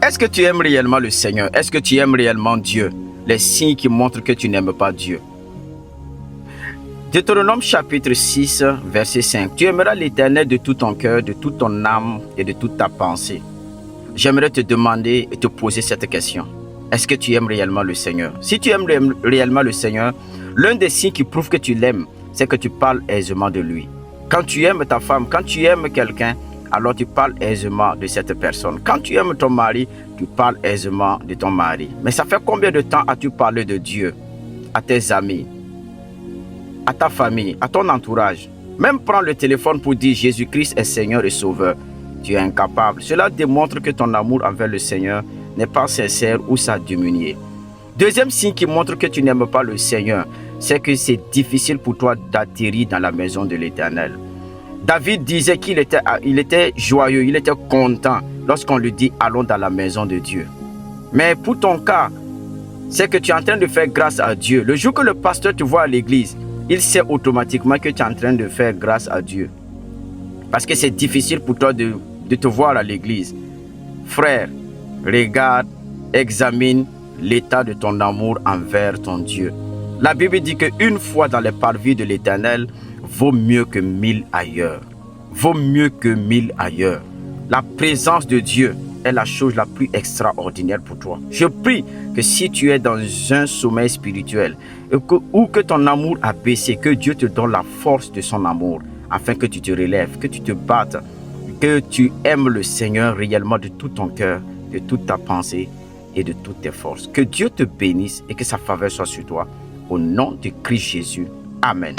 Est-ce que tu aimes réellement le Seigneur? Est-ce que tu aimes réellement Dieu? Les signes qui montrent que tu n'aimes pas Dieu. Deutéronome chapitre 6, verset 5. Tu aimeras l'Éternel de tout ton cœur, de toute ton âme et de toute ta pensée. J'aimerais te demander et te poser cette question. Est-ce que tu aimes réellement le Seigneur? Si tu aimes réellement le Seigneur, l'un des signes qui prouve que tu l'aimes, c'est que tu parles aisément de lui. Quand tu aimes ta femme, quand tu aimes quelqu'un, alors tu parles aisément de cette personne. Quand tu aimes ton mari, tu parles aisément de ton mari. Mais ça fait combien de temps as-tu parlé de Dieu à tes amis, à ta famille, à ton entourage? Même prendre le téléphone pour dire Jésus-Christ est Seigneur et Sauveur, tu es incapable. Cela démontre que ton amour envers le Seigneur n'est pas sincère ou ça a diminué. Deuxième signe qui montre que tu n'aimes pas le Seigneur, c'est que c'est difficile pour toi d'atterrir dans la maison de l'Éternel. David disait qu'il était joyeux, il était content lorsqu'on lui dit allons dans la maison de Dieu. Mais pour ton cas, c'est que tu es en train de faire grâce à Dieu. Le jour que le pasteur te voit à l'église, il sait automatiquement que tu es en train de faire grâce à Dieu. Parce que c'est difficile pour toi de te voir à l'église. Frère, regarde, examine l'état de ton amour envers ton Dieu. La Bible dit qu'une fois dans les parvis de l'Éternel vaut mieux que 1000 ailleurs. Vaut mieux que 1000 ailleurs. La présence de Dieu est la chose la plus extraordinaire pour toi. Je prie que si tu es dans un sommeil spirituel ou que ton amour a baissé, que Dieu te donne la force de son amour afin que tu te relèves, que tu te battes, que tu aimes le Seigneur réellement de tout ton cœur, de toute ta pensée et de toutes tes forces. Que Dieu te bénisse et que sa faveur soit sur toi. Au nom de Christ Jésus. Amen.